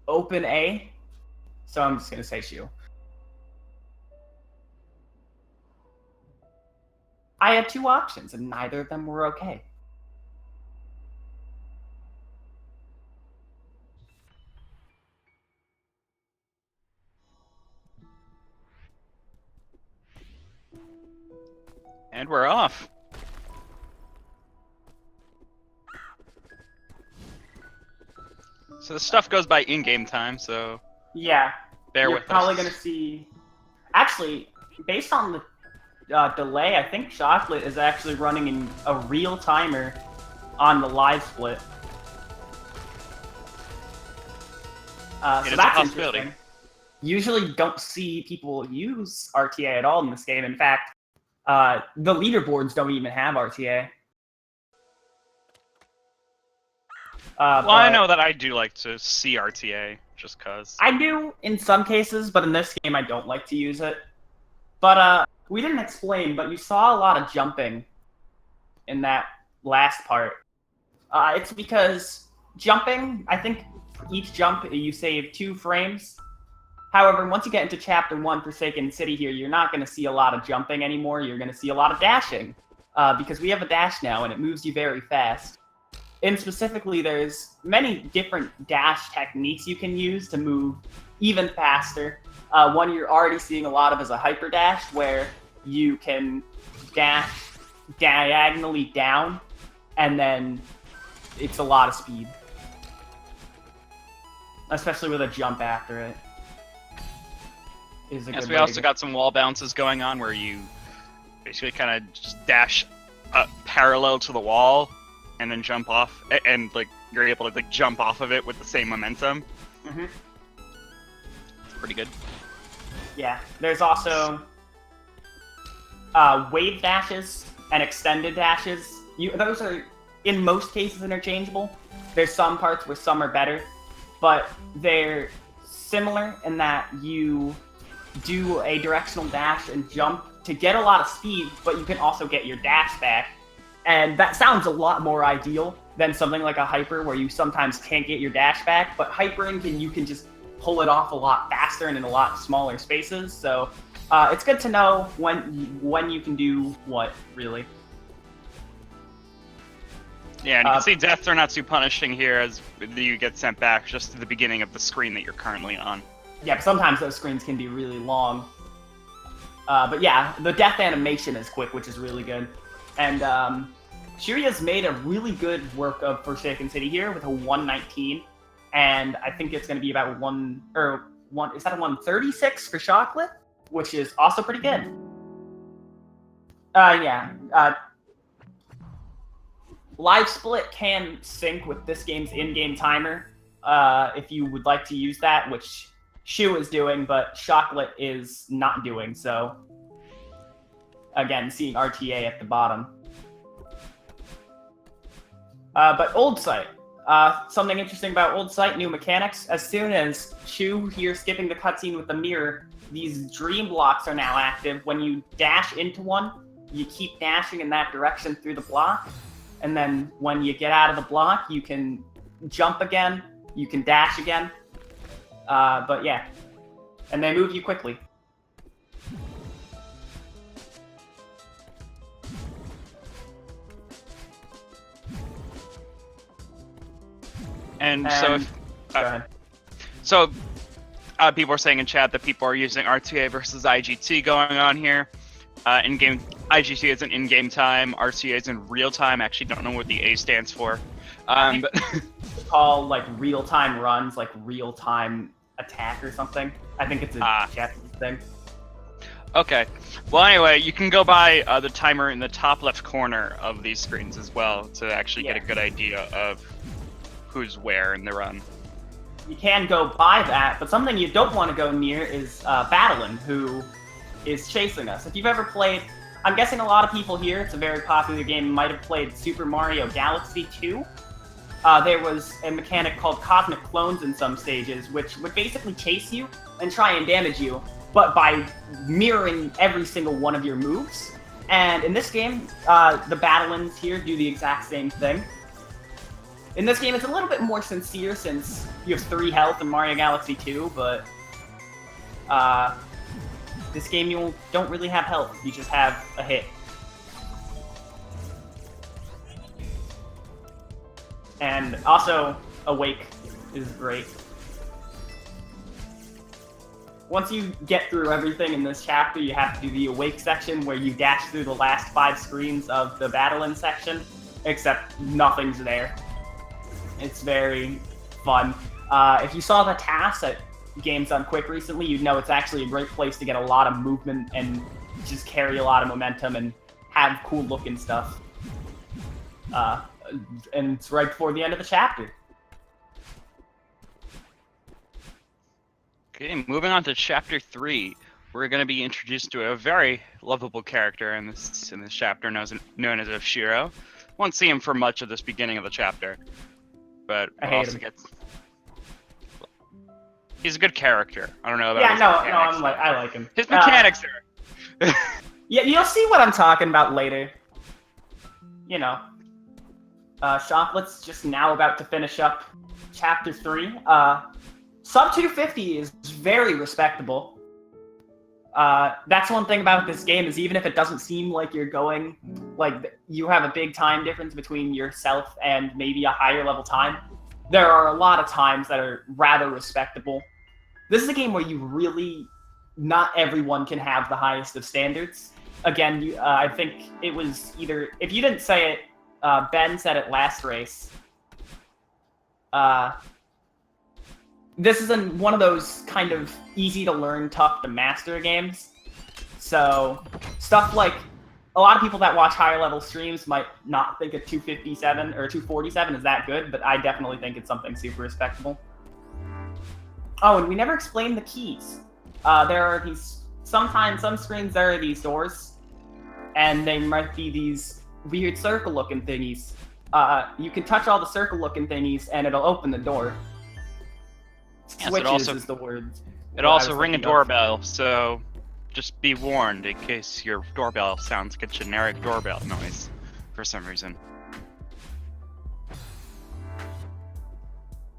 open A, so I'm just gonna say Shu. I had two options, and neither of them were okay. And we're off. So the stuff goes by in-game time, so Yeah, bear you're with us. probably gonna see. Actually, based on the delay, I think Chocolate is actually running in a real timer on the live split. So It is a that's possibility. interesting. Usually don't see people use RTA at all in this game. In fact, the leaderboards don't even have RTA. Well, I know that I do like to see RTA, just cause. I do in some cases, but in this game I don't like to use it. But we didn't explain, but you saw a lot of jumping in that last part. It's because jumping, I think each jump you save 2 frames. However, once you get into Chapter 1 Forsaken City here, you're not going to see a lot of jumping anymore. You're going to see a lot of dashing. Because we have a dash now, and it moves you very fast. And specifically, there's many different dash techniques you can use to move even faster. One you're already seeing a lot of is a hyper dash, where you can dash diagonally down, and then it's a lot of speed. Especially with a jump after it. Yes, we also got some wall bounces going on where you basically kind of just dash parallel to the wall and then jump off, and like you're able to like jump off of it with the same momentum. Mm-hmm. It's pretty good. Yeah, there's also wave dashes and extended dashes. Those are in most cases interchangeable. There's some parts where some are better, but they're similar in that you do a directional dash and jump to get a lot of speed, but you can also get your dash back. And that sounds a lot more ideal than something like a hyper where you sometimes can't get your dash back, but hypering you can just pull it off a lot faster and in a lot smaller spaces. So it's good to know when you can do what, really. Yeah, and you can see deaths are not too punishing here as you get sent back just to the beginning of the screen that you're currently on. Yeah, but sometimes those screens can be really long. But yeah, the death animation is quick, which is really good. And Shuyaz made a really good work of Forsaken City here with a 119, and I think it's going to be about is that a 136 for Chocolate, which is also pretty good. Live Split can sync with this game's in-game timer if you would like to use that, which Shu is doing, but Chocolate is not doing. So again, seeing RTA at the bottom. But Old Site. Something interesting about Old Site, new mechanics. As soon as Shu here skipping the cutscene with the mirror, these dream blocks are now active. When you dash into one, you keep dashing in that direction through the block. And then when you get out of the block, you can jump again, you can dash again. But yeah, and they move you quickly. And people are saying in chat that people are using RTA versus IGT going on here. In-game IGT is an in-game time, RTA is in real time. I actually don't know what the A stands for. But call like real-time runs, like real-time attack or something. I think it's a Japanese thing. Okay. Well, anyway, you can go by the timer in the top left corner of these screens as well to actually get a good idea of who's where in the run. You can go by that, but something you don't want to go near is Battling, who is chasing us. If you've ever played, I'm guessing a lot of people here, it's a very popular game, might have played Super Mario Galaxy 2. There was a mechanic called Cosmic Clones in some stages, which would basically chase you and try and damage you, but by mirroring every single one of your moves. And in this game, the Battlins here do the exact same thing. In this game, it's a little bit more sincere since you have 3 health in Mario Galaxy 2, but this game you don't really have health, you just have a hit. And also, Awake is great. Once you get through everything in this chapter, you have to do the Awake section where you dash through the last 5 screens of the Battling section, except nothing's there. It's very fun. If you saw the tasks at Games Done Quick recently, you'd know it's actually a great place to get a lot of movement and just carry a lot of momentum and have cool looking stuff. And it's right before the end of the chapter. Okay, moving on to Chapter 3, we're going to be introduced to a very lovable character in this chapter known as Oshiro. Won't see him for much of this beginning of the chapter, but I hate him. He's a good character. I don't know about I like him. His mechanics are... Yeah, you'll see what I'm talking about later. You know. Shockolate's just now about to finish up Chapter 3. Sub 250 is very respectable. That's one thing about this game, is even if it doesn't seem like you're going, like, you have a big time difference between yourself and maybe a higher level time, there are a lot of times that are rather respectable. This is a game where you really, not everyone can have the highest of standards. Again, I think it was either, if you didn't say it, Ben said it last race. This is one of those kind of easy to learn, tough to master games. So stuff like, a lot of people that watch higher level streams might not think a 257 or 247 is that good, but I definitely think it's something super respectable. Oh, and we never explained the keys. There are these, sometimes some screens there are these doors, and they might be these weird circle looking thingies. You can touch all the circle looking thingies and it'll open the door. Yes, Switches is the word. It'll also ring a doorbell, so just be warned in case your doorbell sounds like a generic doorbell noise for some reason.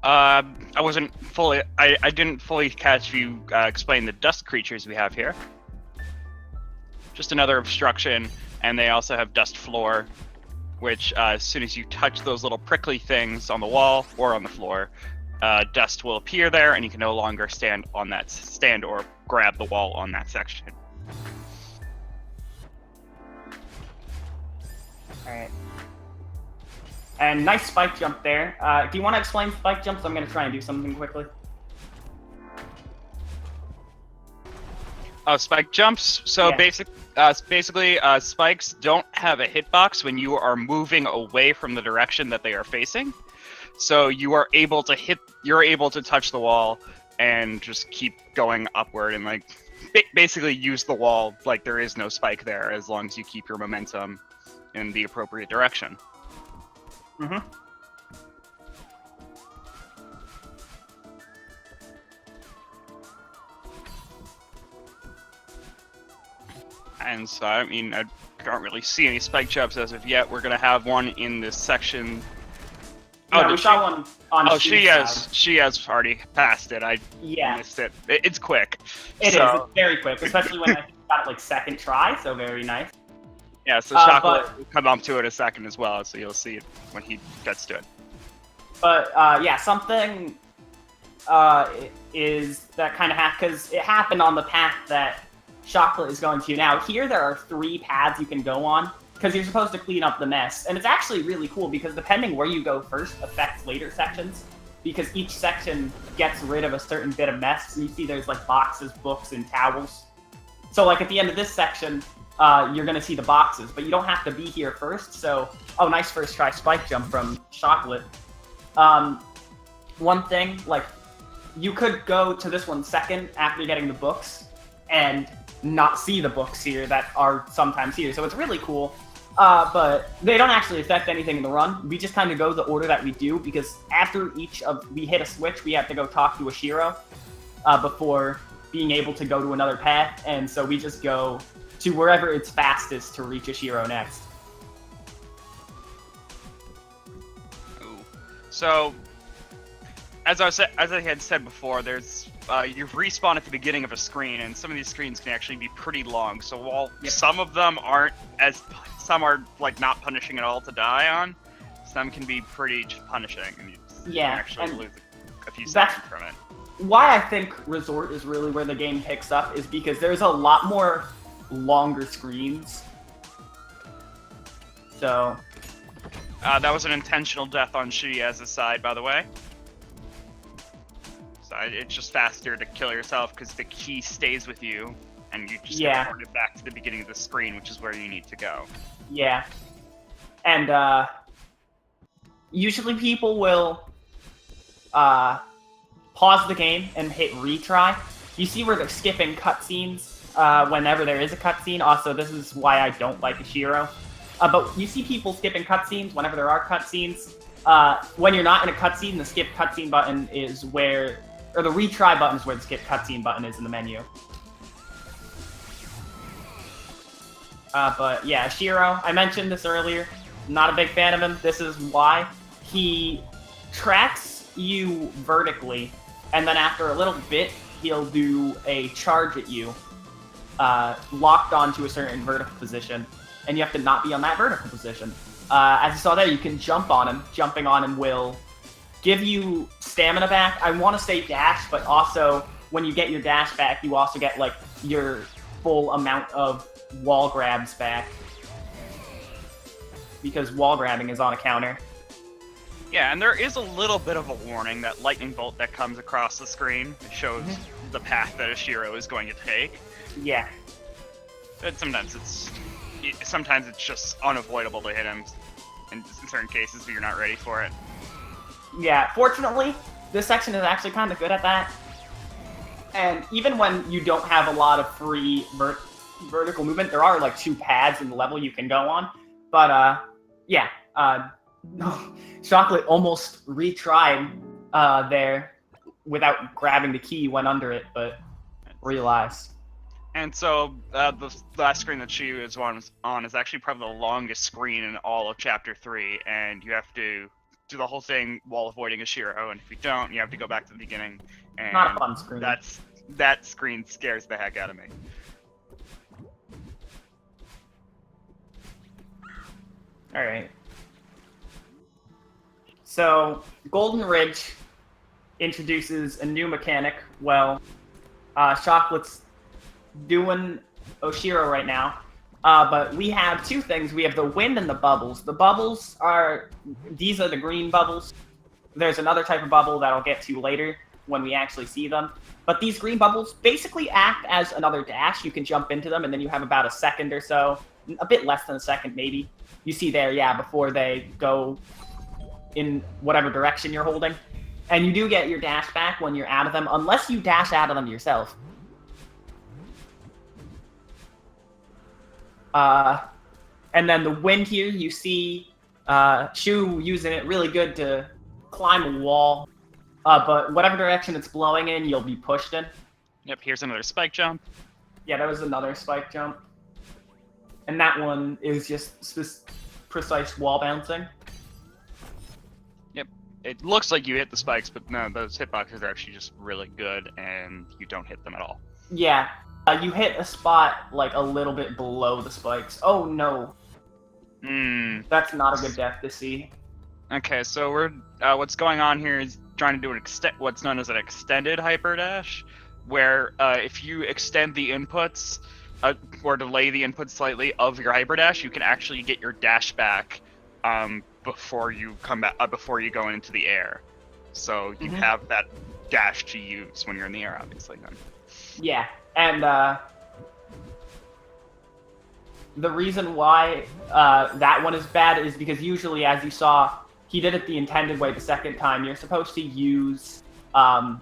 I didn't fully catch you explain the dust creatures we have here. Just another obstruction, and they also have dust floor, which as soon as you touch those little prickly things on the wall or on the floor, dust will appear there, and you can no longer stand or grab the wall on that section. Alright. And nice spike jump there. Do you want to explain spike jumps? I'm going to try and do something quickly. Oh, spike jumps. So Yeah. basically, spikes don't have a hitbox when you are moving away from the direction that they are facing. So you are able to you're able to touch the wall and just keep going upward and like basically use the wall like there is no spike there, as long as you keep your momentum in the appropriate direction. Mm-hmm. And so, I mean, I don't really see any spike jumps as of yet. We're going to have one in this section. Yeah, we saw one on she has already passed it. I missed it. It's quick. It is. It's very quick, especially when I got it like second try, so very nice. Yeah, so Shockkolate will come up to it a second as well, so you'll see it when he gets to it. But yeah, something is that kind of because it happened on the path that Shockkolate is going to now. Here there are 3 paths you can go on, because you're supposed to clean up the mess. And it's actually really cool, because depending where you go first affects later sections, because each section gets rid of a certain bit of mess. And you see there's like boxes, books, and towels. So like at the end of this section, you're going to see the boxes, but you don't have to be here first. So, oh, nice first try spike jump from Shockkolate. One thing, like, you could go to this one second after getting the books and not see the books here that are sometimes here. So it's really cool. But they don't actually affect anything in the run. We just kind of go the order that we do, because after we hit a switch, we have to go talk to Oshiro before being able to go to another path. And so we just go to wherever it's fastest to reach Oshiro next. So, as I had said before, there's you respawn at the beginning of a screen, and some of these screens can actually be pretty long. So while some of them some are like not punishing at all to die on, some can be pretty punishing, and you can actually lose a few seconds from it. Why I think Resort is really where the game picks up is because there's a lot more longer screens. So. That was an intentional death on Shuyaz's side, by the way. So it's just faster to kill yourself because the key stays with you, and you just get ported back to the beginning of the screen, which is where you need to go. Yeah. And, usually people will, pause the game and hit retry. You see where they're skipping cutscenes, whenever there is a cutscene. Also, this is why I don't like Ashiro. But you see people skipping cutscenes whenever there are cutscenes. When you're not in a cutscene, the skip cutscene button is where, or the retry button is where the skip cutscene button is in the menu. But yeah, Ashiro, I mentioned this earlier. Not a big fan of him. This is why. He tracks you vertically, and then after a little bit, he'll do a charge at you, locked onto a certain vertical position. And you have to not be on that vertical position. As you saw there, you can jump on him. Jumping on him will give you stamina back. I want to say dash, but also when you get your dash back, you also get like your full amount of wall grabs back. Because wall grabbing is on a counter. Yeah, and there is a little bit of a warning that lightning bolt that comes across the screen shows the path that Ashiro is going to take. Yeah. But sometimes it's just unavoidable to hit him in certain cases if you're not ready for it. Yeah, fortunately, this section is actually kind of good at that. And even when you don't have a lot of free vertical movement, there are like 2 pads in the level you can go on. But, yeah, shockkolate almost retried there without grabbing the key, went under it, but realized. And so the last screen that she is on is actually probably the longest screen in all of Chapter 3, and you have to do the whole thing while avoiding Ashiro, and if you don't, you have to go back to the beginning. And not a fun screen. That screen scares the heck out of me. Alright. So, Golden Ridge introduces a new mechanic. Well, Shockolate's doing Oshiro right now. But we have 2 things. We have the wind and the bubbles. The bubbles these are the green bubbles. There's another type of bubble that I'll get to later when we actually see them. But these green bubbles basically act as another dash. You can jump into them, and then you have about a second or so, a bit less than a second maybe. You see there, yeah, before they go in whatever direction you're holding. And you do get your dash back when you're out of them, unless you dash out of them yourself. And then the wind here, you see Shu using it really good to climb a wall. But whatever direction it's blowing in, you'll be pushed in. Yep, here's another spike jump. Yeah, that was another spike jump. And that one is just precise wall bouncing. Yep, it looks like you hit the spikes, but no, those hitboxes are actually just really good, and you don't hit them at all. Yeah. You hit a spot, like, a little bit below the spikes. Oh, no. That's not a good death to see. Okay, so we're what's going on here is trying to do what's known as an extended hyper dash, where if you extend the inputs or delay the inputs slightly of your hyper dash, you can actually get your dash back before you come back before you go into the air. So you have that dash to use when you're in the air, obviously. Then. Yeah. And the reason why that one is bad is because usually, as you saw, he did it the intended way the second time. You're supposed to use the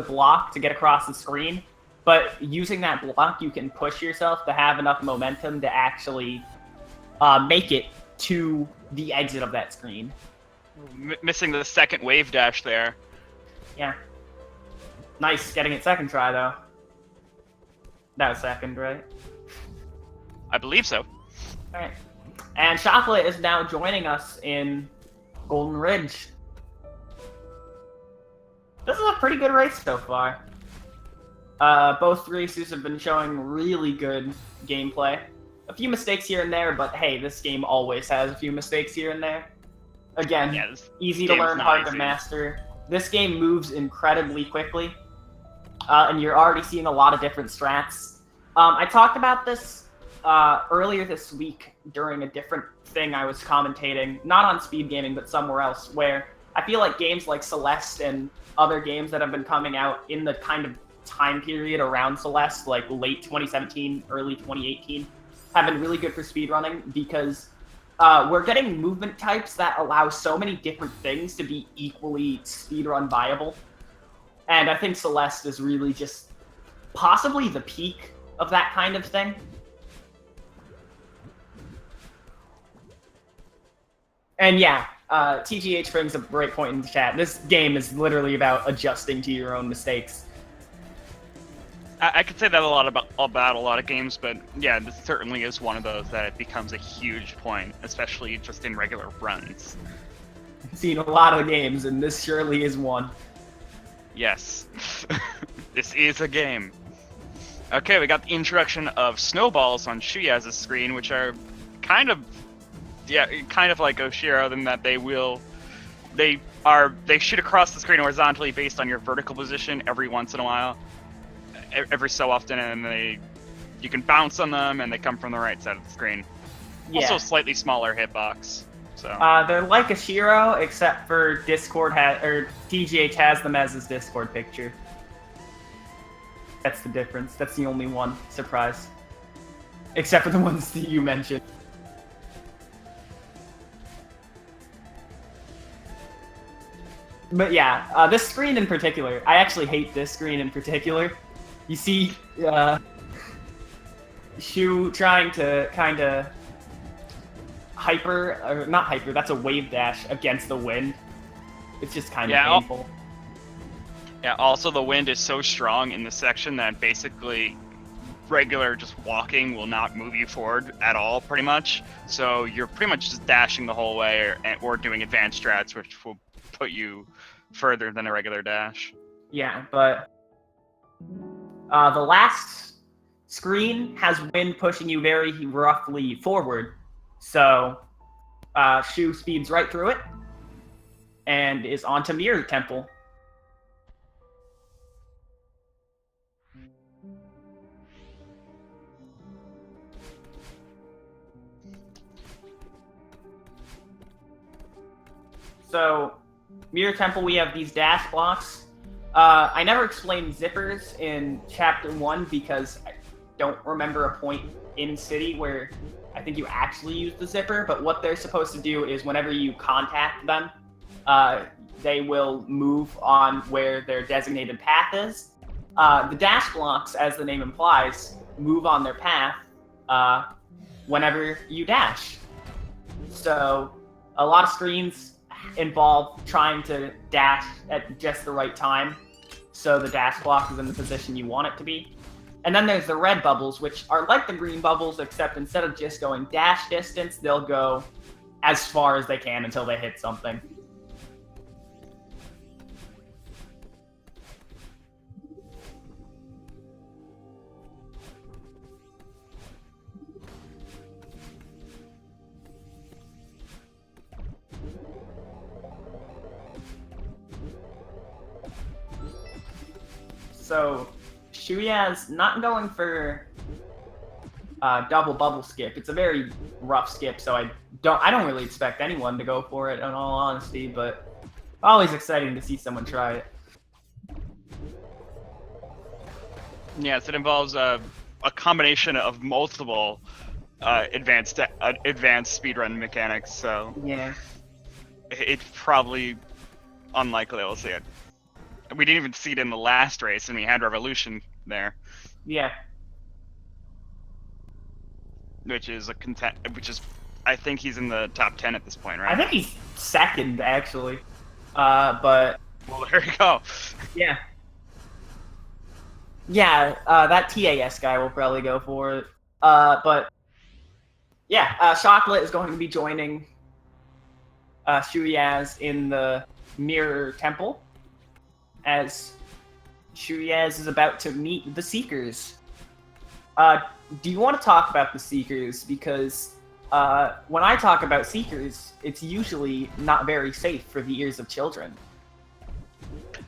block to get across the screen, but using that block, you can push yourself to have enough momentum to actually make it to the exit of that screen. Missing the second wave dash there. Yeah. Nice, getting it second try, though. That was second, right? I believe so. Alright. And Shockkolate is now joining us in Golden Ridge. This is a pretty good race so far. Both racers have been showing really good gameplay. A few mistakes here and there, but hey, this game always has a few mistakes here and there. Again, Yeah, easy to learn, hard to master. This game moves incredibly quickly, and you're already seeing a lot of different strats. I talked about this earlier this week during a different thing I was commentating, not on Speed Gaming, but somewhere else, where I feel like games like Celeste and other games that have been coming out in the kind of time period around Celeste, like late 2017, early 2018, have been really good for speedrunning because we're getting movement types that allow so many different things to be equally speedrun viable. And I think Celeste is really just possibly the peak of that kind of thing. And yeah, TGH brings a great point in the chat. This game is literally about adjusting to your own mistakes. I could say that about a lot of games, but yeah, this certainly is one of those that it becomes a huge point, especially just in regular runs. I've seen a lot of games, and this surely is one. Yes. This is a game. Okay, we got the introduction of snowballs on Shuyaz's screen, which are kind of like Oshiro, in that they shoot across the screen horizontally based on your vertical position every once in a while. Every so often, and you can bounce on them, and they come from the right side of the screen. Yeah. Also, slightly smaller hitbox. So they're like a Shiro, except for TGH has them as his Discord picture. That's the difference. That's the only one. Surprise. Except for the ones that you mentioned. But yeah, this screen in particular, I actually hate this screen in particular. You see Shu trying to kind of not hyper, that's a wave dash against the wind. It's just kind of painful. Yeah, also the wind is so strong in this section that basically regular just walking will not move you forward at all, pretty much. So you're pretty much just dashing the whole way or doing advanced strats, which will put you further than a regular dash. Yeah, but the last screen has wind pushing you very roughly forward, so Shu speeds right through it and is onto Mirror Temple. So, Mirror Temple, we have these dash blocks. I never explained zippers in Chapter 1 because I don't remember a point in City where I think you actually use the zipper, but what they're supposed to do is whenever you contact them, they will move on where their designated path is. The dash blocks, as the name implies, move on their path whenever you dash. So, a lot of screens involve trying to dash at just the right time so the dash block is in the position you want it to be. And then there's the red bubbles, which are like the green bubbles, except instead of just going dash distance, they'll go as far as they can until they hit something. So, Shuyaz not going for double bubble skip. It's a very rough skip, so I don't really expect anyone to go for it in all honesty, but always exciting to see someone try it. Yes, it involves a combination of multiple advanced speedrun mechanics, so yeah, it's probably unlikely we'll see it. We didn't even see it in the last race, and we had Revolution there. Yeah. Which is I think he's in the top 10 at this point, right? I think he's second, actually. But... Well, there you go. Yeah. Yeah, that TAS guy will probably go for it. But... Yeah, Shockkolate is going to be joining Shuyaz in the Mirror Temple, as Shuyaz is about to meet the Seekers. Do you want to talk about the Seekers? Because when I talk about Seekers, it's usually not very safe for the ears of children.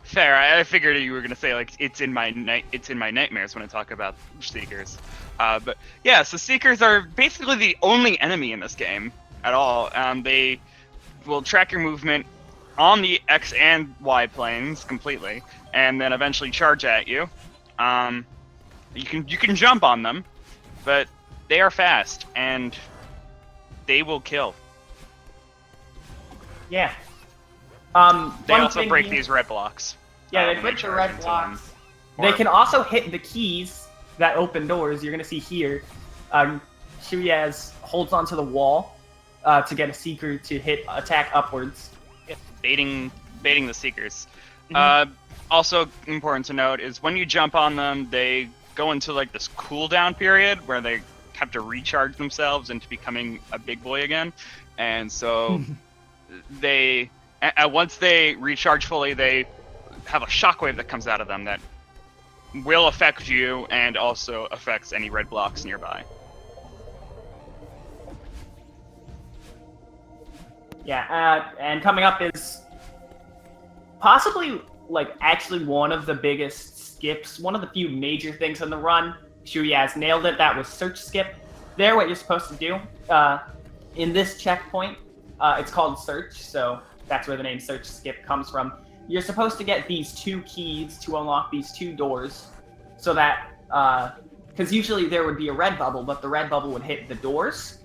Fair. I figured you were gonna say like it's in my nightmares when I talk about Seekers. But yeah, so Seekers are basically the only enemy in this game at all. They will track your movement on the X and Y planes completely, and then eventually charge at you. You can jump on them, but they are fast and they will kill. Yeah. They also break these red blocks. Yeah, they break the red blocks. They can also hit the keys that open doors. You're gonna see here. Shuyaz holds onto the wall to get a Seeker to attack upwards. Yeah, baiting the Seekers. Also important to note is when you jump on them, they go into like this cooldown period where they have to recharge themselves into becoming a big boy again, and so once they recharge fully, they have a shockwave that comes out of them that will affect you and also affects any red blocks nearby. Yeah, and coming up is possibly like actually one of the biggest skips, one of the few major things in the run. Shuyaz nailed it. That was search skip. There, what you're supposed to do in this checkpoint, it's called search, so that's where the name search skip comes from. You're supposed to get these 2 keys to unlock these 2 doors, so that because usually there would be a red bubble, but the red bubble would hit the doors,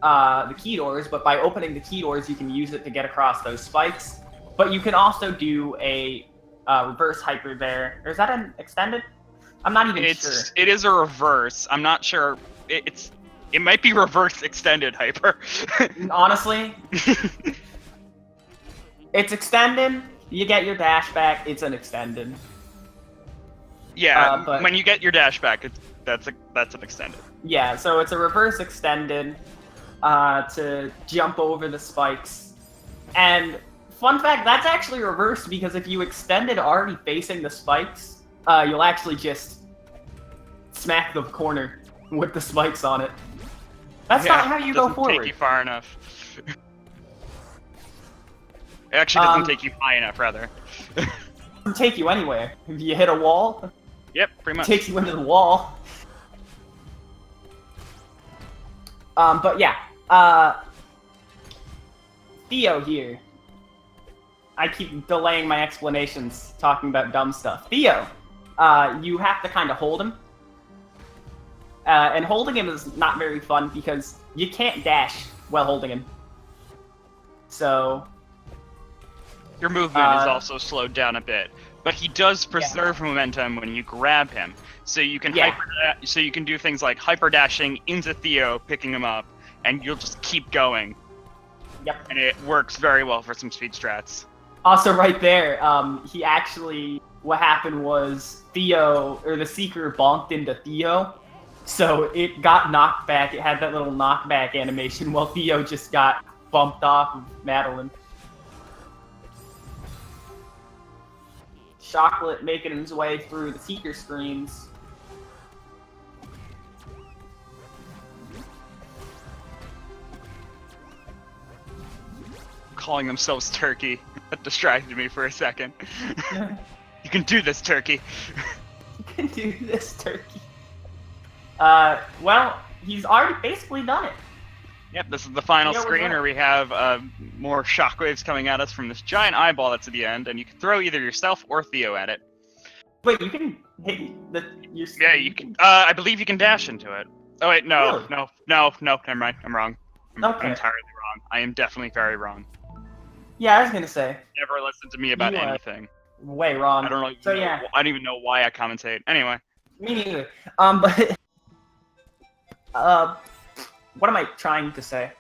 the key doors. But by opening the key doors, you can use it to get across those spikes. But you can also do a reverse hyper there. Or is that an extended? I'm not even sure. It is a reverse. I'm not sure. It might be reverse extended hyper. Honestly, it's extended. You get your dash back. It's an extended. Yeah, but when you get your dash back, that's an extended. Yeah, so it's a reverse extended to jump over the spikes. And fun fact, that's actually reversed because if you extend it already facing the spikes, you'll actually just smack the corner with the spikes on it. That's not how you go forward. Doesn't take you far enough. It actually doesn't take you high enough, rather. It doesn't take you anywhere. If you hit a wall, yep, pretty much. It takes you into the wall. But yeah, Theo here. I keep delaying my explanations talking about dumb stuff. Theo, you have to kind of hold him. And holding him is not very fun because you can't dash while holding him. So your movement is also slowed down a bit, but he does preserve momentum when you grab him. So you can so you can do things like hyper dashing into Theo, picking him up, and you'll just keep going. Yep. And it works very well for some speed strats. Also, right there, he actually, what happened was Theo, or the Seeker, bonked into Theo, so it got knocked back. It had that little knockback animation, while Theo just got bumped off of Madeline. Chocolate making his way through the Seeker screens. Calling themselves Turkey. That distracted me for a second. You can do this, Turkey. You can do this, Turkey. Well, he's already basically done it. Yep, this is the final screen where we have more shockwaves coming at us from this giant eyeball that's at the end, and you can throw either yourself or Theo at it. Wait, you can hit your... Yeah, you can. I believe you can dash into it. Oh wait, no, really? no, never mind. I'm wrong. I'm entirely wrong. I am definitely very wrong. Yeah, I was gonna say. Never listen to me about anything. Way wrong. I don't know. Yeah. I don't even know why I commentate. Anyway. Me neither. But what am I trying to say?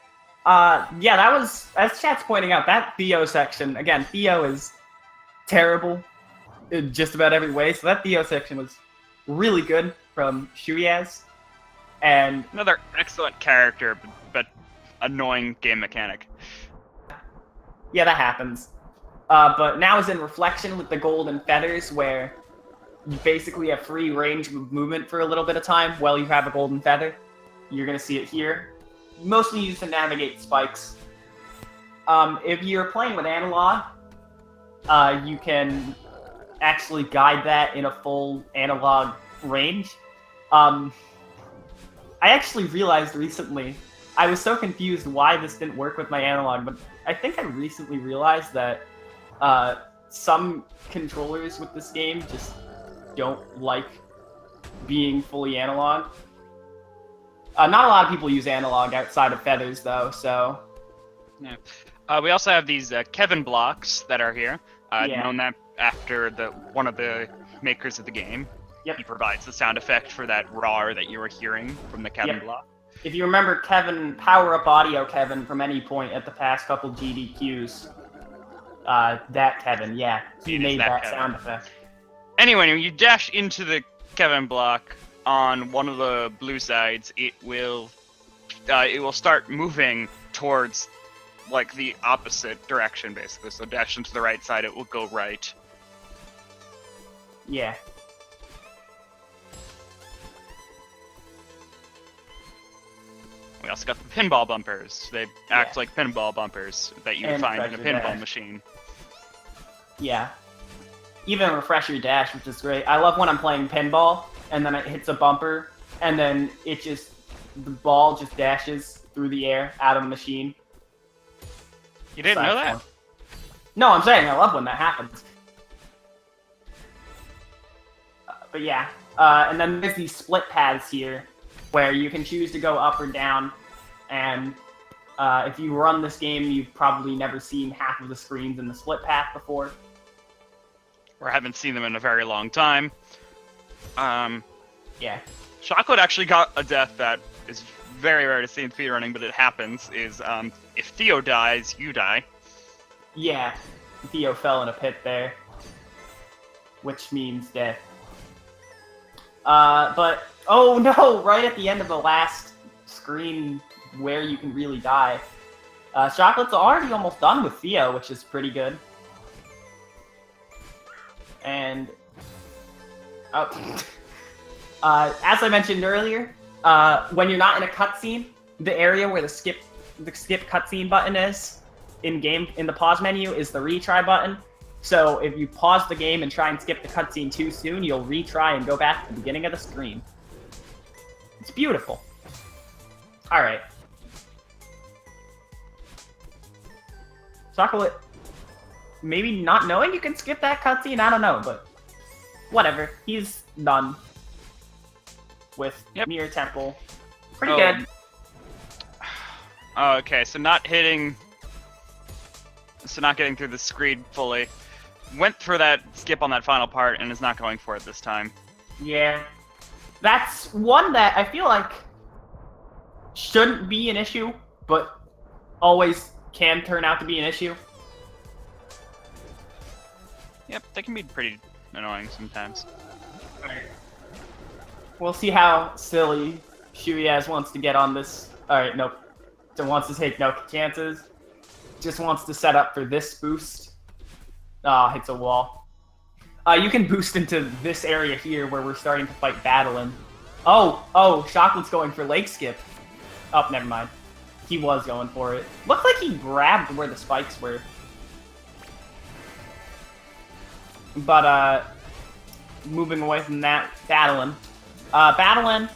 Yeah, that was, as chat's pointing out, that Theo section, again, Theo is terrible in just about every way, so that Theo section was really good from Shuyaz. And another excellent character, but annoying game mechanic. Yeah, that happens. But now is in reflection with the golden feathers, where you basically have free range of movement for a little bit of time while you have a golden feather. You're going to see it here. Mostly used to navigate spikes. If you're playing with analog, you can actually guide that in a full analog range. I actually realized recently, I was so confused why this didn't work with my analog, but I think I recently realized that some controllers with this game just don't like being fully analog. Not a lot of people use analog outside of feathers, though, so... Yeah. We also have these Kevin blocks that are here, known that after one of the makers of the game. Yep. He provides the sound effect for that roar that you were hearing from the Kevin block. If you remember Kevin, Power Up Audio Kevin from any point at the past couple GDQs, that Kevin, yeah, he made that sound effect. Anyway, when you dash into the Kevin block on one of the blue sides, it will start moving towards like the opposite direction, basically. So dash into the right side, it will go right. Yeah. We also got the pinball bumpers. They act like pinball bumpers that you would find in a pinball machine. Yeah. Even Refresher Dash, which is great. I love when I'm playing pinball, and then it hits a bumper, and then the ball just dashes through the air out of the machine. You didn't know that? No, I'm saying I love when that happens. But yeah, and then there's these split paths here, where you can choose to go up or down, and if you run this game, you've probably never seen half of the screens in the split path before. Or haven't seen them in a very long time. Yeah. Shockkolate actually got a death that is very rare to see in speedrunning, but it happens, is if Theo dies, you die. Yeah, Theo fell in a pit there, which means death. But, oh no, right at the end of the last screen where you can really die. Shockolate's already almost done with Theo, which is pretty good. And, as I mentioned earlier, when you're not in a cutscene, the area where the skip cutscene button is in the pause menu is the retry button. So if you pause the game and try and skip the cutscene too soon, you'll retry and go back to the beginning of the screen. It's beautiful. All right. Shockkolate, maybe not knowing you can skip that cutscene, I don't know, but whatever. He's done with Mirror Temple. Pretty good. Okay, so not getting through the screen fully. Went for that skip on that final part and is not going for it this time. Yeah. That's one that I feel like shouldn't be an issue, but always can turn out to be an issue. Yep, they can be pretty annoying sometimes. We'll see how silly shuyaz wants to get on this. Alright, nope. So wants to take no chances. Just wants to set up for this boost. Hits a wall. You can boost into this area here where we're starting to fight Battling. Oh, Shocklate's going for Lake Skip. Oh, never mind. He was going for it. Looked like he grabbed where the spikes were. But, moving away from that, Battling. Battling,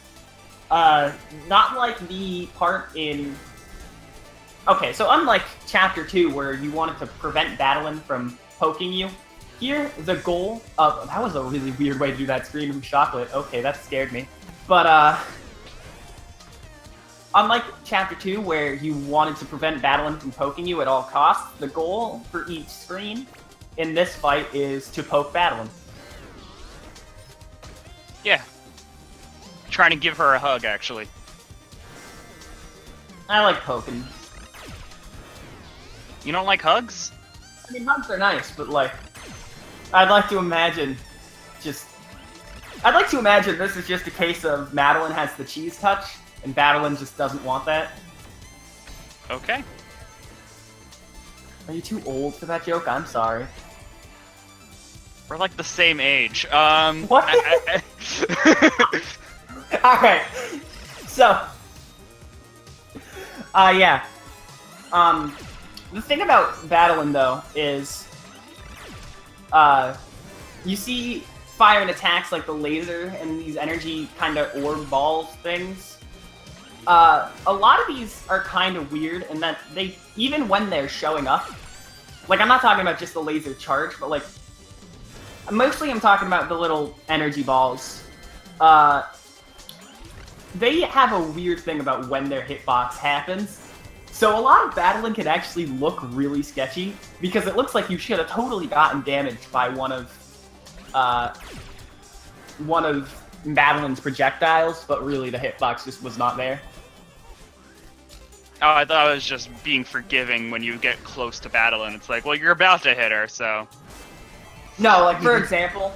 not like the part in... Okay, so unlike Chapter 2, where you wanted to prevent Battling from poking you, here, the goal of... That was a really weird way to do that screen from Shockkolate. Okay, that scared me. But, unlike Chapter 2, where you wanted to prevent Battling from poking you at all costs, the goal for each screen in this fight is to poke Battling. Yeah. Trying to give her a hug, actually. I like poking. You don't like hugs? I mean, hugs are nice, but, like, I'd like to imagine this is just a case of Madeline has the cheese touch, and Battling just doesn't want that. Okay. Are you too old for that joke? I'm sorry. We're like the same age. What? Alright. So. Yeah. The thing about battling, though, is. You see fire and attacks like the laser and these energy kind of orb balls things. A lot of these are kind of weird in that they, even when they're showing up, like I'm not talking about just the laser charge, but like, mostly I'm talking about the little energy balls. They have a weird thing about when their hitbox happens. So a lot of battling can actually look really sketchy, because it looks like you should have totally gotten damaged by one of Battling's projectiles, but really the hitbox just was not there. Oh, I thought I was just being forgiving when you get close to battle, and it's like, well, you're about to hit her, so... No, like, for example,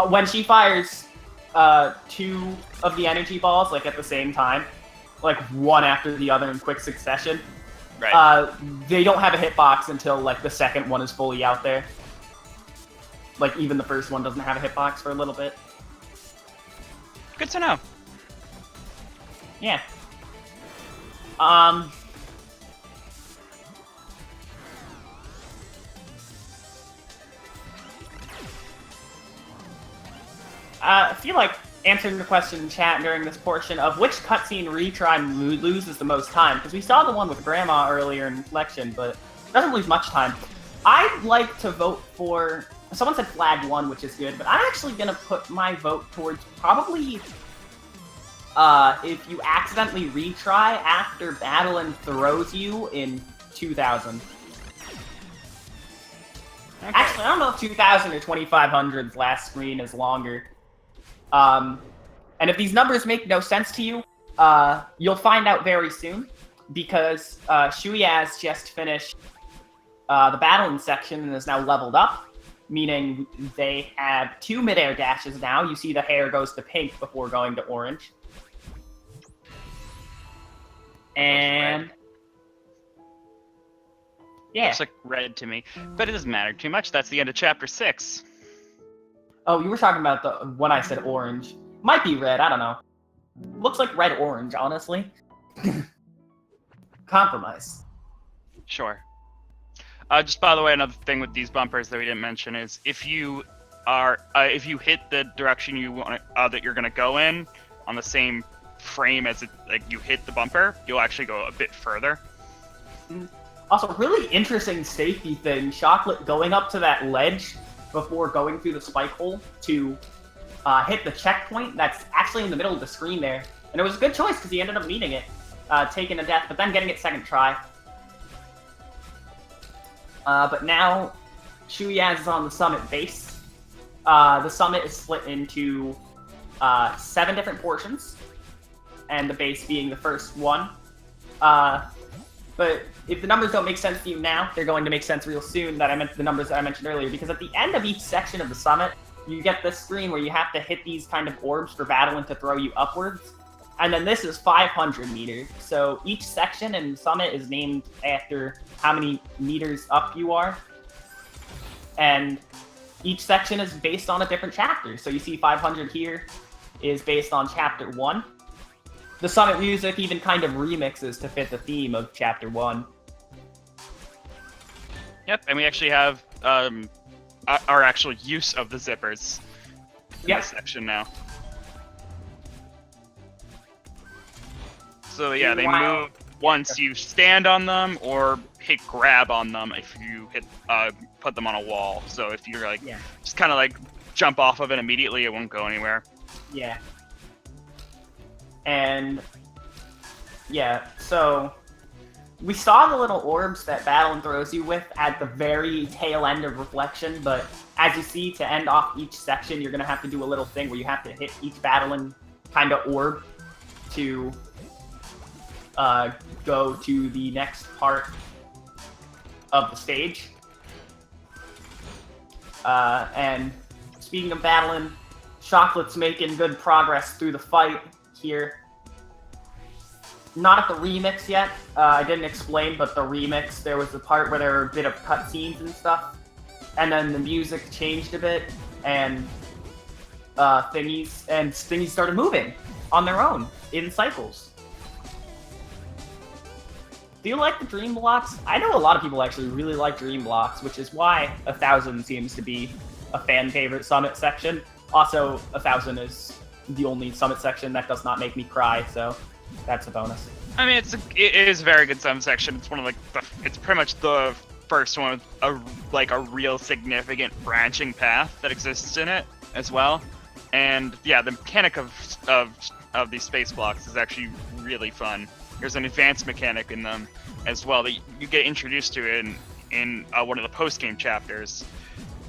when she fires 2 of the energy balls, like, at the same time, like, one after the other in quick succession, right. They don't have a hitbox until, like, the second one is fully out there. Like, even the first one doesn't have a hitbox for a little bit. Good to know. Yeah. I feel like answering the question in chat during this portion of which cutscene retry loses the most time, because we saw the one with Grandma earlier in Reflection, but it doesn't lose much time. I'd like to vote for... Someone said Flag 1, which is good, but I'm actually going to put my vote towards probably... if you accidentally retry after Battling throws you in 2000. Okay. Actually, I don't know if 2000 or 2500's last screen is longer. And if these numbers make no sense to you, you'll find out very soon, because Shuyaz just finished the Battling section and is now leveled up, meaning they have 2 mid-air dashes now. You see the hair goes to pink before going to orange. And yeah, looks like red to me, but it doesn't matter too much. That's the end of chapter 6. Oh, you were talking about the when I said orange. Might be red. I don't know. Looks like red orange, honestly. Compromise. Sure. Just by the way, another thing with these bumpers that we didn't mention is if you hit the direction you want that you're gonna go in on the same frame as it, like you hit the bumper, you'll actually go a bit further. Also, really interesting safety thing, Chocolate going up to that ledge before going through the spike hole to hit the checkpoint that's actually in the middle of the screen there. And it was a good choice because he ended up meeting it, taking a death, but then getting it second try. But now, Shuyaz is on the summit base. The summit is split into 7 different portions, and the base being the first one. But if the numbers don't make sense to you now, they're going to make sense real soon. That I meant the numbers that I mentioned earlier, because at the end of each section of the summit, you get this screen where you have to hit these kind of orbs for Battling to throw you upwards. And then this is 500 meters. So each section in the summit is named after how many meters up you are. And each section is based on a different chapter. So you see 500 here is based on chapter 1. The summit music even kind of remixes to fit the theme of chapter 1. Yep, and we actually have our actual use of the zippers in this section now. So yeah, they move once you stand on them or hit grab on them if you hit put them on a wall. So if you're like just kind of like jump off of it immediately, it won't go anywhere. Yeah. And yeah, so we saw the little orbs that Battling throws you with at the very tail end of Reflection, but as you see, to end off each section, you're going to have to do a little thing where you have to hit each Battling kind of orb to go to the next part of the stage. And speaking of Battling, Chocolate's making good progress through the fight here. not at the remix yet. I didn't explain, but the remix, there was the part where there were a bit of cutscenes and stuff, and then the music changed a bit, and thingies started moving on their own in cycles. Do you like the Dream Blocks? I know a lot of people actually really like Dream Blocks, which is why 1000 seems to be a fan favorite summit section. Also, 1000 is the only summit section that does not make me cry, so that's a bonus. I mean, it is a very good summit section. It's one of it's pretty much the first one with a real significant branching path that exists in it as well. And yeah, the mechanic of these space blocks is actually really fun. There's an advanced mechanic in them as well that you get introduced to in one of the post-game chapters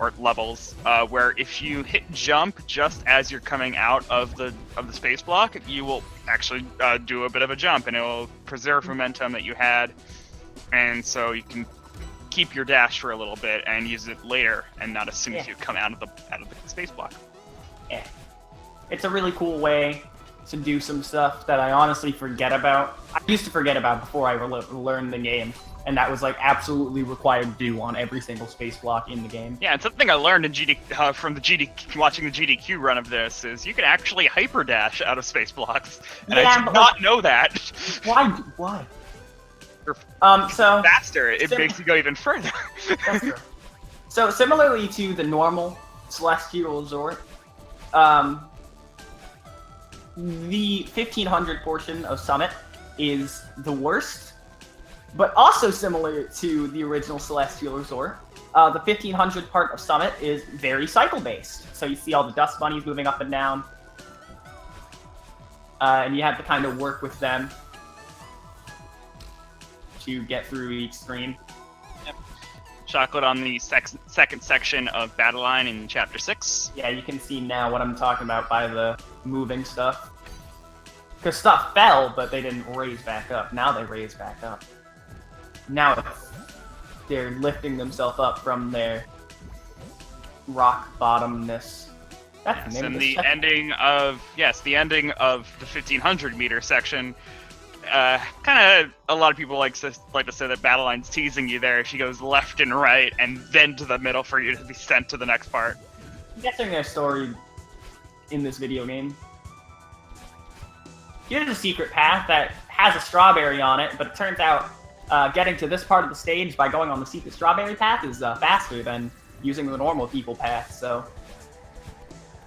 or levels, where if you hit jump just as you're coming out of the space block, you will actually do a bit of a jump, and it will preserve momentum that you had, and so you can keep your dash for a little bit and use it later, and not as soon as you come out of the space block. Yeah, it's a really cool way to do some stuff that I honestly forget about. I used to forget about before I learned the game, and that was like absolutely required to do on every single space block in the game. Yeah, and something I learned in from watching the GDQ run of this is you can actually hyper dash out of space blocks, and I did not know that. Why? So faster, it makes you go even further. That's true. So similarly to the normal Celestial Resort, the 1500 portion of Summit is the worst, but also similar to the original Celestial Resort. The 1500 part of Summit is very cycle-based, so you see all the dust bunnies moving up and down, and you have to kind of work with them to get through each screen. Yep. Chocolate on the second section of Battle Line in Chapter 6. Yeah, you can see now what I'm talking about by the moving stuff. Because stuff fell, but they didn't raise back up. Now they raise back up. Now they're lifting themselves up from their rock bottomness. That's the name of the ending of the 1500 meter section. Kind of a lot of people like to say that Battle Line's teasing you there. She goes left and right, and then to the middle for you to be sent to the next part. I'm guessing their story in this video game. Here's a secret path that has a strawberry on it, but it turns out getting to this part of the stage by going on the secret strawberry path is faster than using the normal people path, so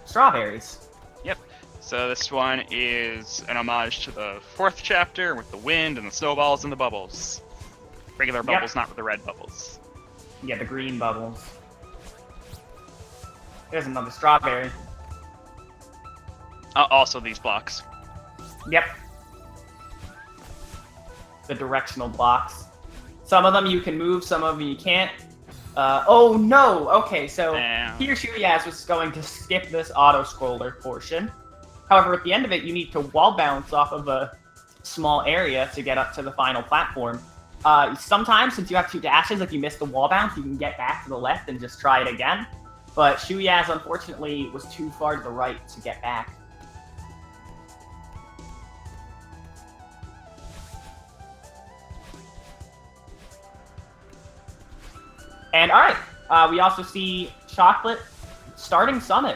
strawberries. Yep. So this one is an homage to the 4th chapter with the wind and the snowballs and the bubbles. Regular bubbles, not with the red bubbles. Yeah, the green bubbles. There's another strawberry. Also these blocks. Yep. The directional blocks. Some of them you can move, some of them you can't. Oh no! Okay, so here Shuyaz was going to skip this auto-scroller portion. However, at the end of it, you need to wall bounce off of a small area to get up to the final platform. Sometimes, since you have 2 dashes, if you miss the wall bounce, you can get back to the left and just try it again. But Shuyaz, unfortunately, was too far to the right to get back. And alright, we also see Chocolate starting Summit.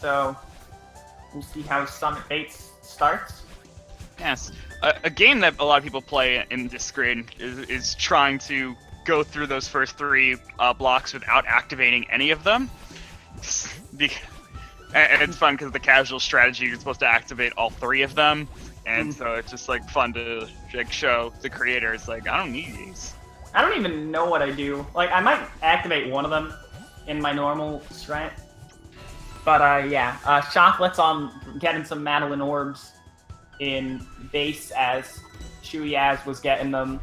So, we'll see how Summit Fates starts. Yes. A game that a lot of people play in this screen is trying to go through those first 3 blocks without activating any of them. And it's fun because the casual strategy, you're supposed to activate all 3 of them. And so it's just like fun to show the creators, like, I don't need these. I don't even know what I do. Like, I might activate one of them in my normal strength. But yeah, Chocolate's on getting some Madeline orbs in base as Shuyaz was getting them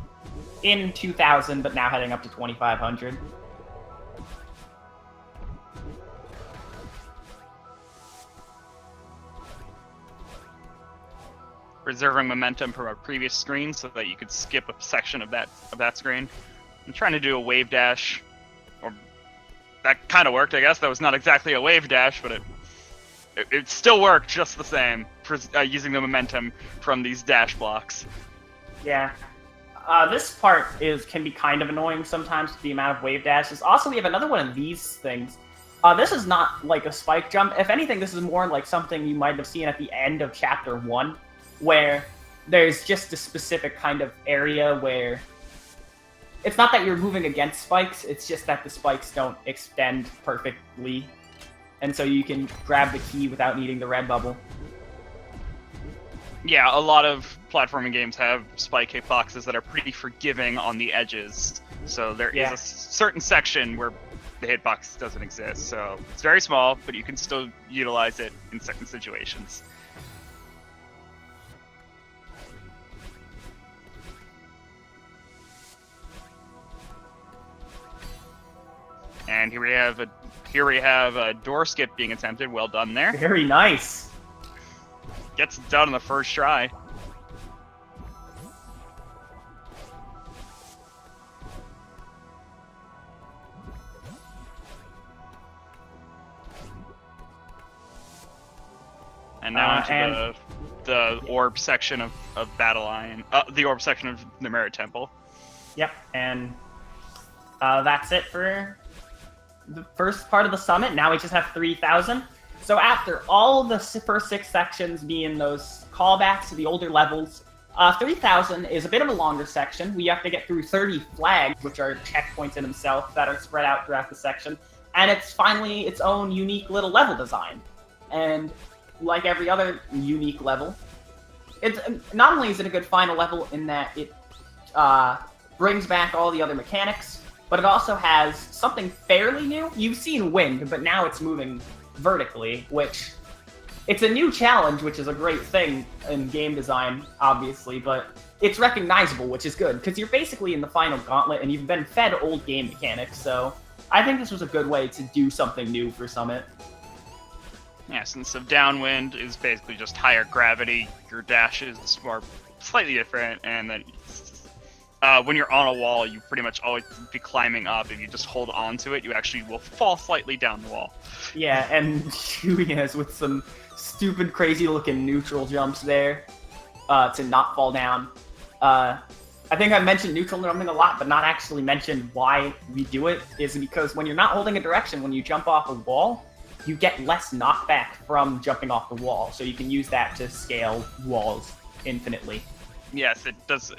in 2000, but now heading up to 2500. Preserving momentum from a previous screen so that you could skip a section of that screen. I'm trying to do a wave dash, or that kind of worked, I guess. That was not exactly a wave dash, but it it still worked just the same, using the momentum from these dash blocks. Yeah. This part can be kind of annoying sometimes with the amount of wave dashes. Also, we have another one of these things. This is not like a spike jump. If anything, this is more like something you might have seen at the end of Chapter 1, where there's just a specific kind of area where it's not that you're moving against spikes, it's just that the spikes don't extend perfectly, and so you can grab the key without needing the red bubble. Yeah, a lot of platforming games have spike hitboxes that are pretty forgiving on the edges, so there is a certain section where the hitbox doesn't exist, so it's very small, but you can still utilize it in certain situations. And here we have a door skip being attempted. Well done there. Very nice. Gets it done on the first try. And now into the orb section of Battle Lion, the orb section of the Merit Temple. Yep, and that's it for the first part of the summit. Now we just have 3,000. So after all the first 6 sections being those callbacks to the older levels, 3,000 is a bit of a longer section. We have to get through 30 flags, which are checkpoints in themselves that are spread out throughout the section. And it's finally its own unique little level design. And like every other unique level, it's not only is it a good final level in that it brings back all the other mechanics, but it also has something fairly new. You've seen wind, but now it's moving vertically, which it's a new challenge, which is a great thing in game design, obviously, but it's recognizable, which is good, because you're basically in the final gauntlet and you've been fed old game mechanics, so I think this was a good way to do something new for Summit. Yeah, since the downwind is basically just higher gravity, your dashes are slightly different, and then when you're on a wall, you pretty much always be climbing up. If you just hold on to it, you actually will fall slightly down the wall. Yeah, and shuyaz with some stupid, crazy-looking neutral jumps there to not fall down. I think I've mentioned neutral jumping a lot, but not actually mentioned why we do it, is because when you're not holding a direction, when you jump off a wall, you get less knockback from jumping off the wall, so you can use that to scale walls infinitely. Yes, it does.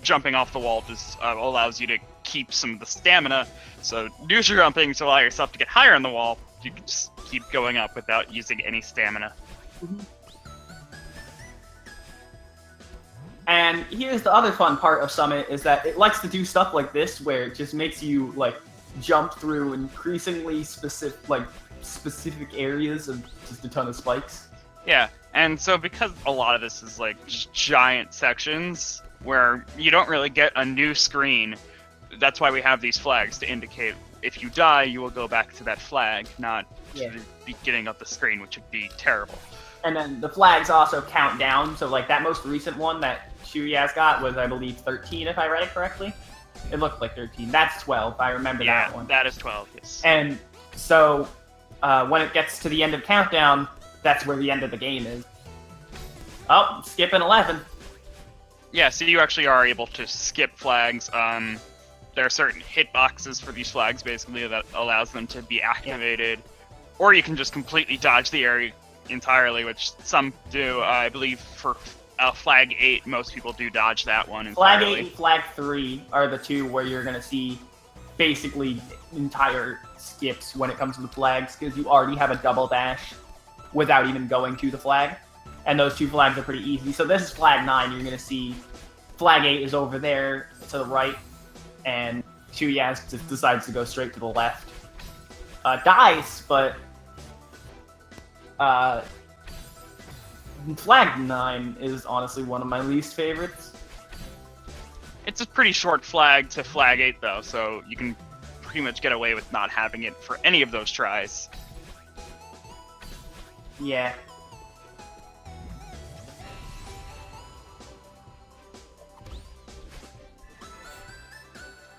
Jumping off the wall just allows you to keep some of the stamina. So neutral jumping to allow yourself to get higher on the wall. You can just keep going up without using any stamina. Mm-hmm. And here's the other fun part of Summit, is that it likes to do stuff like this, where it just makes you like jump through increasingly specific areas of just a ton of spikes. Yeah, and so because a lot of this is like just giant sections where you don't really get a new screen, that's why we have these flags to indicate if you die, you will go back to that flag, not to the beginning of the screen, which would be terrible. And then the flags also count down, so like that most recent one that shuyaz got was, I believe, 13, if I read it correctly. It looked like 13. That's 12, I remember that one. Yeah, that is 12, yes. And so when it gets to the end of countdown, that's where the end of the game is. Oh, skipping 11. Yeah, so you actually are able to skip flags. There are certain hitboxes for these flags, basically, that allows them to be activated. Yeah. Or you can just completely dodge the area entirely, which some do. I believe for Flag 8, most people do dodge that one entirely. Flag 8 and Flag 3 are the two where you're going to see basically entire skips when it comes to the flags, because you already have a double dash without even going to the flag. And those two flags are pretty easy. So this is Flag 9. You're going to see Flag 8 is over there to the right, and shuyaz just decides to go straight to the left. Dies, but Flag 9 is honestly one of my least favorites. It's a pretty short flag to Flag 8, though, so you can pretty much get away with not having it for any of those tries. Yeah.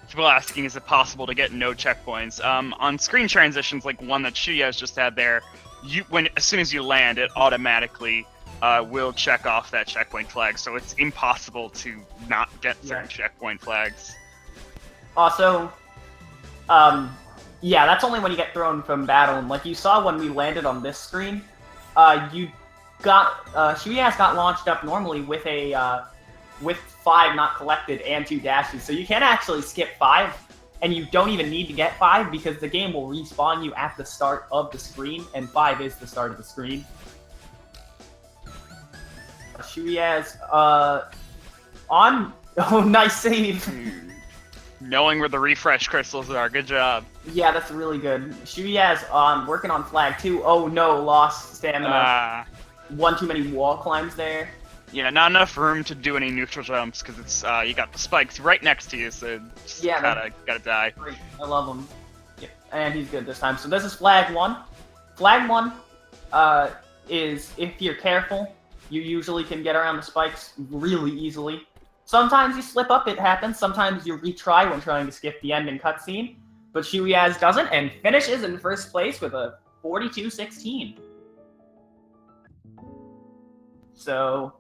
People asking, is it possible to get no checkpoints? On screen transitions, like one that shuyaz just had there, as soon as you land, it automatically will check off that checkpoint flag. So it's impossible to not get certain checkpoint flags. Also, yeah, that's only when you get thrown from battle. And like you saw when we landed on this screen, shuyaz got launched up normally with a with 5 not collected and 2 dashes, so you can actually skip 5, and you don't even need to get 5 because the game will respawn you at the start of the screen, and 5 is the start of the screen. Shuyaz, on. Oh, nice save. Knowing where the refresh crystals are, good job. Yeah, that's really good. Shuyaz on working on flag 2. Oh no, lost stamina. One too many wall climbs there. Yeah, not enough room to do any neutral jumps because it's you got the spikes right next to you, so just gotta die. Great. I love him. Yep. And he's good this time. So this is flag 1. Flag 1 is, if you're careful, you usually can get around the spikes really easily. Sometimes you slip up, it happens. Sometimes you retry when trying to skip the ending cutscene. But Shuyaz doesn't and finishes in first place with a 42-16. So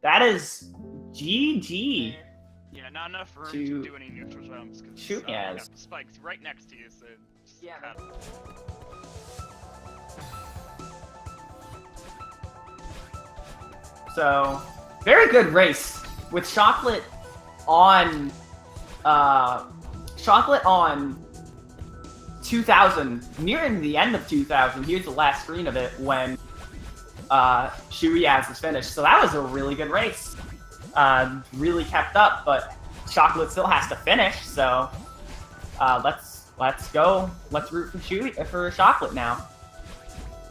that is GG. Yeah, not enough room to do any neutral jumps because Shuyaz. You got the spikes right next to you, so just So, very good race with Shockkolate on 2000, nearing the end of 2000. Here's the last screen of it when Shuyaz is finished. So that was a really good race. Really kept up, but Shockkolate still has to finish. So let's go. Let's root for Shockkolate now.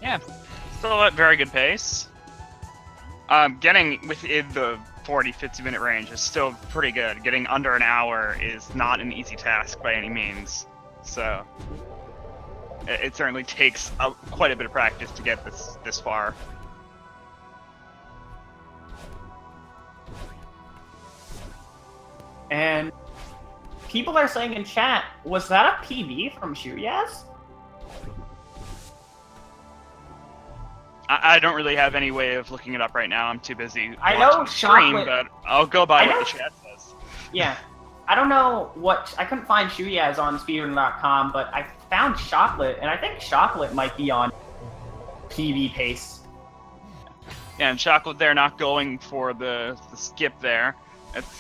Yeah, still at very good pace. Getting within the 40-50 minute range is still pretty good. Getting under an hour is not an easy task by any means. So it certainly takes quite a bit of practice to get this far. And people are saying in chat, was that a PB from Shuyaz? I don't really have any way of looking it up right now. I'm too busy I know watching the stream, but I'll go by what the chat says. Yeah. I don't know what... I couldn't find Shuyaz on speedrun.com, but I found Shockkolate, and I think Shockkolate might be on PB pace. Yeah, and Shockkolate there not going for the skip there.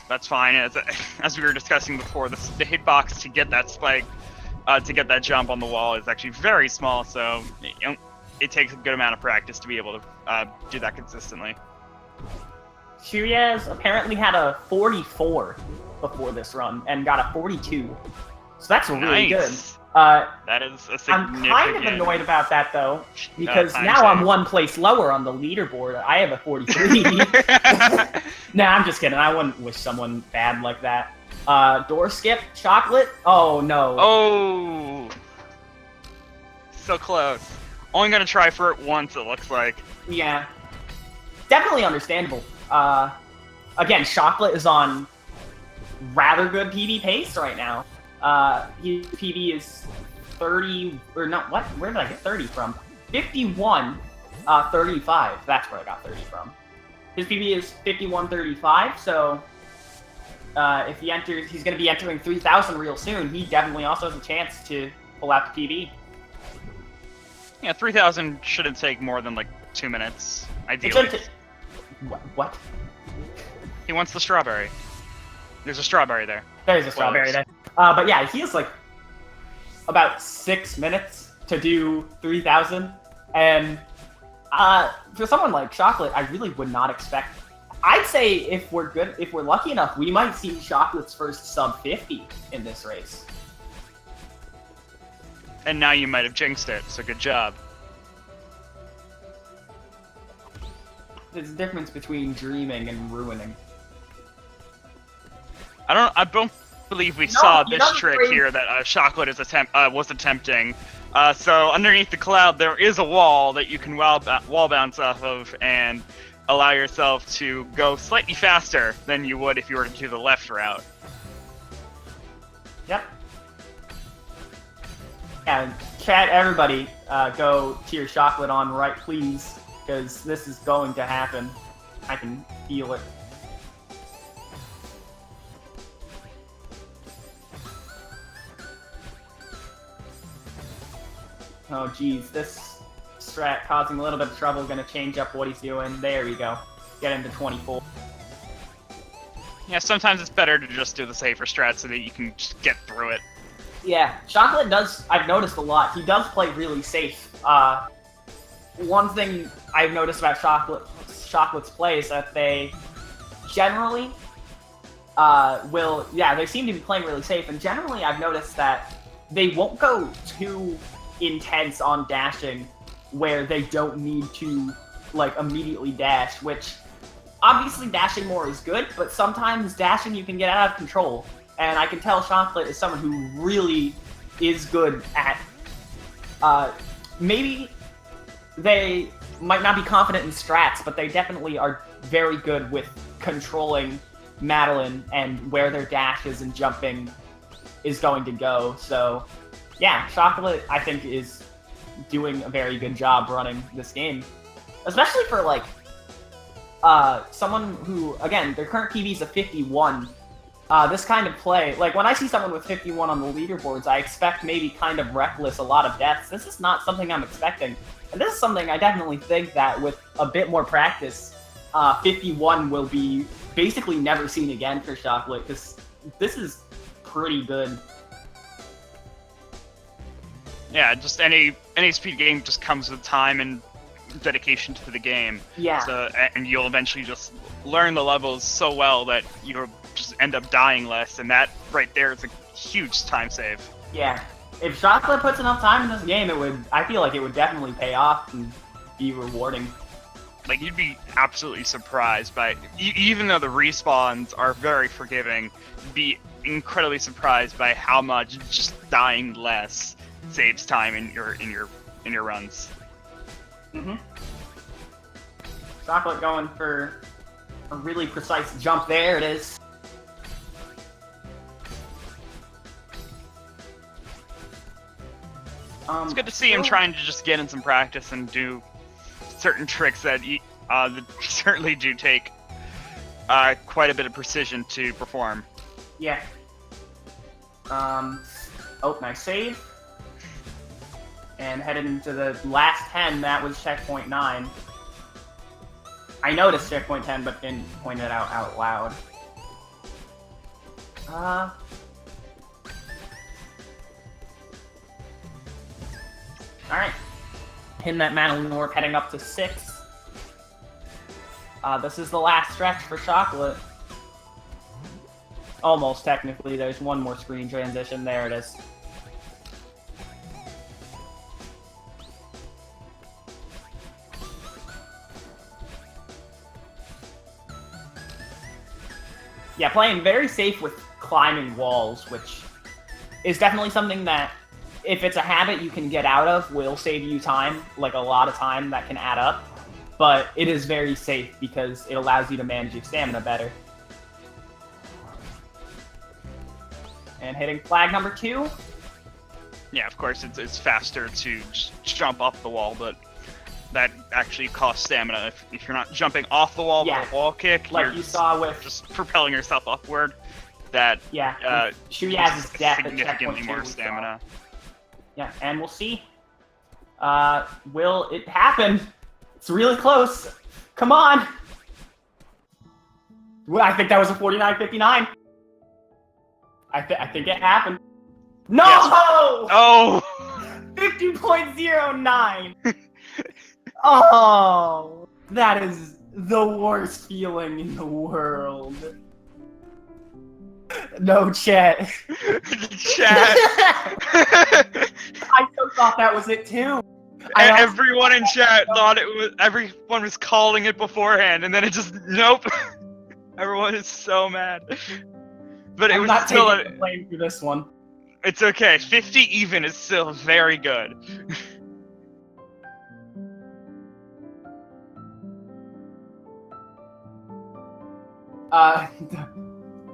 That's fine. As we were discussing before, the hitbox to get that spike, to get that jump on the wall is actually very small, so it takes a good amount of practice to be able to do that consistently. Shuyaz apparently had a 44 before this run and got a 42. So that's really good. That is a significant... I'm kind of annoyed about that, though, because now I'm one place lower on the leaderboard. I have a 43. Nah, I'm just kidding. I wouldn't wish someone bad like that. Door skip, Shockkolate. Oh, no. Oh! So close. Only gonna try for it once, it looks like. Yeah. Definitely understandable. Again, Shockkolate is on rather good PB pace right now. His PB is 30, or not, what? Where did I get 30 from? 51, 35. That's where I got 30 from. His PB is 51.35, so if he enters, he's going to be entering 3,000 real soon. He definitely also has a chance to pull out the PB. Yeah, 3,000 shouldn't take more than like 2 minutes, ideally. What? He wants the strawberry. There's a strawberry there. There's a strawberry there. But yeah, he has like about 6 minutes to do 3,000, and for someone like Shockkolate, I really would not expect. I'd say if we're lucky enough, we might see Shocklate's first sub 50 in this race. And now you might have jinxed it, so good job. There's a difference between dreaming and ruining. I don't believe we saw this trick here that Shockkolate was attempting. So underneath the cloud, there is a wall that you can wall bounce off of and allow yourself to go slightly faster than you would if you were to do the left route. Yep. Yeah, Chat, everybody, go to your chocolate on right, please, because this is going to happen. I can feel it. Oh, geez, this strat causing a little bit of trouble. Gonna change up what he's doing. There we go. Get him to 24. Yeah, sometimes it's better to just do the safer strat so that you can just get through it. Yeah, Chocolate does, I've noticed a lot, he does play really safe. One thing I've noticed about Chocolate's play is that they generally they seem to be playing really safe, and generally I've noticed that they won't go too intense on dashing where they don't need to, like, immediately dash, which, obviously dashing more is good, but sometimes dashing you can get out of control. And I can tell Chocolate is someone who really is good at, maybe they might not be confident in strats, but they definitely are very good with controlling Madeline and where their dashes and jumping is going to go. So, yeah, Chocolate, I think, is doing a very good job running this game. Especially for, like, someone who, again, their current PB is a 51. This kind of play, like, when I see someone with 51 on the leaderboards, I expect maybe kind of reckless, a lot of deaths. This is not something I'm expecting. And this is something I definitely think that with a bit more practice, 51 will be basically never seen again for Chocolate, because this is pretty good. Yeah, just any speed game just comes with time and dedication to the game. Yeah. So, and you'll eventually just learn the levels so well that you'll just end up dying less, and that right there is a huge time save. Yeah. If Chocolate puts enough time in this game, I feel like it would definitely pay off and be rewarding. Like, you'd be absolutely surprised by, even though the respawns are very forgiving, be incredibly surprised by how much just dying less saves time in your runs. Mm-hmm. Chocolate going for a really precise jump. There it is. It's good to see him trying to just get in some practice and do certain tricks that certainly do take quite a bit of precision to perform. Yeah. Oh, nice save. And headed into the last 10, that was checkpoint 9. I noticed checkpoint 10, but didn't point it out loud. Alright. Hitting that Madeline Warp, heading up to 6. This is the last stretch for Chocolate. Almost, technically. There's one more screen transition. There it is. Yeah, playing very safe with climbing walls, which is definitely something that, if it's a habit you can get out of, will save you time, like a lot of time that can add up. But it is very safe because it allows you to manage your stamina better. And hitting flag number 2. Yeah, of course, it's faster to just jump off the wall, but that actually costs stamina. If you're not jumping off the wall with a wall kick, like you're you saw with just propelling yourself upward. That Shuyaz is death at significantly checkpoint 2 more stamina. Yeah, and we'll see. Will it happen? It's really close. Come on. Well, I think that was a 49-59. I think it happened. No! Yes. Oh! 50.09. Oh, that is the worst feeling in the world. No, chat. Chat. I so thought that was it too. Everyone in chat thought it was. Everyone was calling it beforehand, and then it just nope. Everyone is so mad. But it I'm was not still taking the blame for this one. It's okay. 50 even is still very good.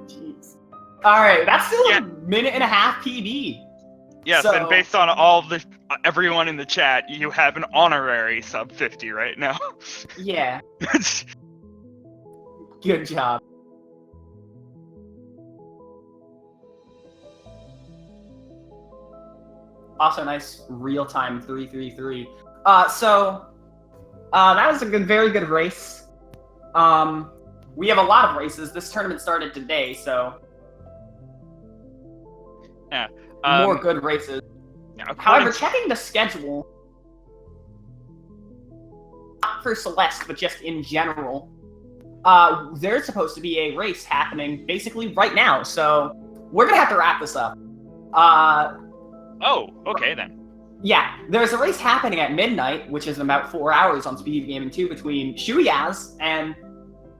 Jeez. All right, that's still a minute and a half PB. Yes, So, and based on all the everyone in the chat, you have an honorary sub 50 right now. yeah, good job. Also, nice real-time 333. That was a very good race. We have a lot of races. This tournament started today, so yeah. more good races. However, checking the schedule, not for Celeste, but just in general, there's supposed to be a race happening basically right now. So we're gonna have to wrap this up. Oh, okay then. Yeah, there's a race happening at midnight, which is in about 4 hours on Speed Gaming 2 between Shuyaz and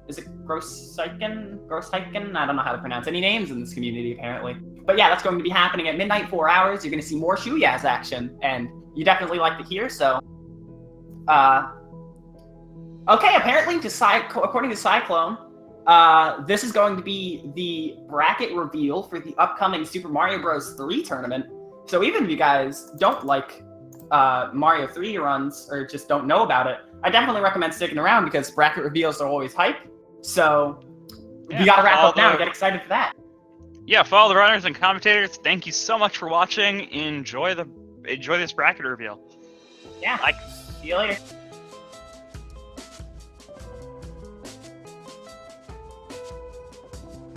is it Grossheiken? I don't know how to pronounce any names in this community, apparently. But yeah, that's going to be happening at midnight, 4 hours. You're going to see more Shuyaz action, and you definitely like to hear, so... Okay, apparently, according to Cyclone, this is going to be the bracket reveal for the upcoming Super Mario Bros. 3 tournament. So even if you guys don't like Mario 3 runs, or just don't know about it, I definitely recommend sticking around, because bracket reveals are always hype. So, we gotta wrap up now and get excited for that. Yeah, for all the runners and commentators, thank you so much for watching. Enjoy this bracket reveal. Yeah, Bye. See you later.